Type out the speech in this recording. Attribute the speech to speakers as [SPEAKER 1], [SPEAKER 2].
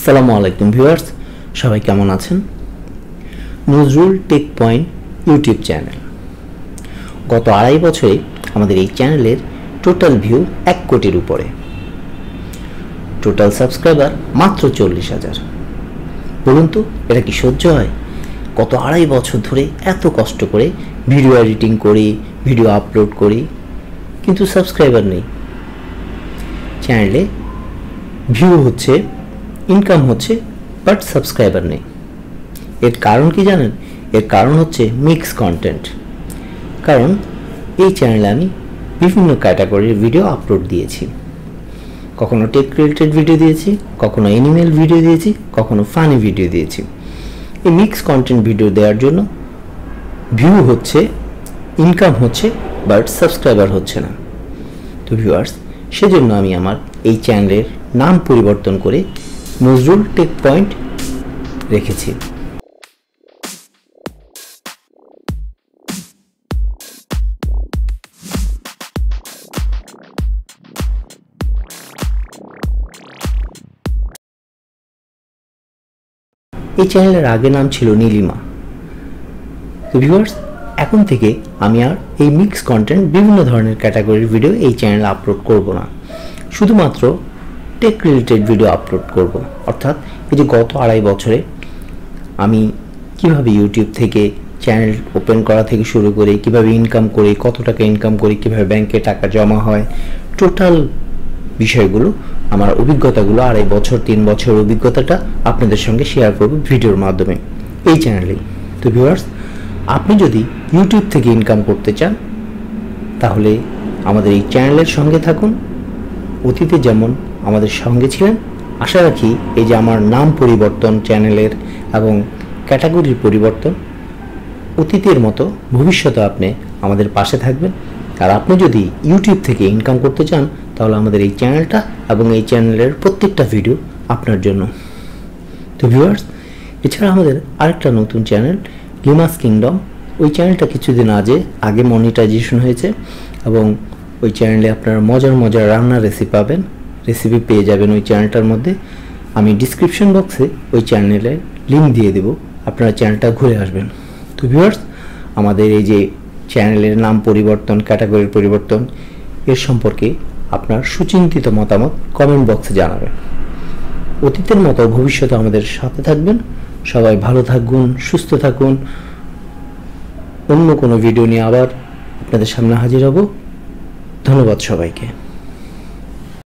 [SPEAKER 1] আসসালামু আলাইকুম ভিউয়ার্স, সবাই কেমন আছেন? Nazrul tech point YouTube channel গত 2.5 বছরে আমাদের এই চ্যানেলের টোটাল ভিউ 1 কোটির উপরে, টোটাল সাবস্ক্রাইবার মাত্র 40,000। বলুন তো এটা কি সহ্য হয়? গত 2.5 বছর ধরে এত কষ্ট করে ভিডিও এডিটিং করি, ভিডিও আপলোড করি, কিন্তু সাবস্ক্রাইবার নেই। চ্যানেলে ভিউ হচ্ছে, ইনকাম হচ্ছে, বাট সাবস্ক্রাইবার নেই। এর কারণ কি জানেন? এর কারণ হচ্ছে মিক্স কন্টেন্ট। কারণ এই চ্যানেলে আমি বিভিন্ন ক্যাটাগরির ভিডিও আপলোড দিয়েছি। কখনো টেক রিলেটেড ভিডিও দিয়েছি, কখনো অ্যানিমেল ভিডিও দিয়েছি, কখনো ফানি ভিডিও দিয়েছি। এই মিক্স কন্টেন্ট ভিডিও দেওয়ার জন্য ভিউ হচ্ছে, ইনকাম হচ্ছে, বাট সাবস্ক্রাইবার হচ্ছে না। তো ভিউয়ার্স, সেজন্য আমি আমার এই চ্যানেলের নাম পরিবর্তন করে নজরুল টেক পয়েন্ট রেখেছি। এই চ্যানেলের আগে নাম ছিল নীলিমা। তো ভিউয়ার্স, এখন থেকে আমি আর এই মিক্স কন্টেন্ট, বিভিন্ন ধরনের ক্যাটাগরির ভিডিও এই চ্যানেলে আপলোড করব না, শুধুমাত্র টেক রিলেটেড ভিডিও আপলোড করব। অর্থাৎ এই যে গত 2.5 বছরে আমি কিভাবে ইউটিউব থেকে চ্যানেল ওপেন করা থেকে শুরু করে কিভাবে ইনকাম করি, কত টাকা ইনকাম করি, কিভাবে ব্যাংকে টাকা জমা হয়, টোটাল বিষয়গুলো, আমার অভিজ্ঞতাগুলো, 2.5 বছর 3 বছর অভিজ্ঞতাটা আপনাদের সঙ্গে শেয়ার করব ভিডিওর মাধ্যমে এই চ্যানেলেই। তো ভিউয়ার্স, আপনি যদি ইউটিউব থেকে ইনকাম করতে চান তাহলে আমাদের এই চ্যানেলের সঙ্গে থাকুন। অতীতে যেমন আমাদের সঙ্গে ছিলেন, আশা রাখি এই যে আমার নাম পরিবর্তন চ্যানেলের এবং ক্যাটাগরির পরিবর্তন, অতীতের মতো ভবিষ্যতে আপনি আমাদের পাশে থাকবেন। আর আপনি যদি ইউটিউব থেকে ইনকাম করতে চান তাহলে আমাদের এই চ্যানেলটা এবং এই চ্যানেলের প্রত্যেকটা ভিডিও আপনার জন্য। তো ভিউয়ার্স, এছাড়া আমাদের আরেকটা নতুন চ্যানেল লিমাস কিংডম, ওই চ্যানেলটা কিছুদিন আগে মনিটাইজেশন হয়েছে এবং ওই চ্যানেলে আপনারা মজার মজার রান্নার রেসিপি পেয়ে যাবেন ওই চ্যানেলটার মধ্যে। আমি ডিসক্রিপশন বক্সে ওই চ্যানেলের লিঙ্ক দিয়ে দেব, আপনারা চ্যানেলটা ঘুরে আসবেন। তো ভিউয়ার্স, আমাদের এই যে চ্যানেলের নাম পরিবর্তন, ক্যাটাগরির পরিবর্তন, এর সম্পর্কে আপনার সুচিন্তিত মতামত কমেন্ট বক্সে জানাবেন। অতীতের মতো ভবিষ্যতে আমাদের সাথে থাকবেন। সবাই ভালো থাকুন, সুস্থ থাকুন। অন্য কোনো ভিডিও নিয়ে আবার আপনাদের সামনে হাজির হব। ধন্যবাদ সবাইকে।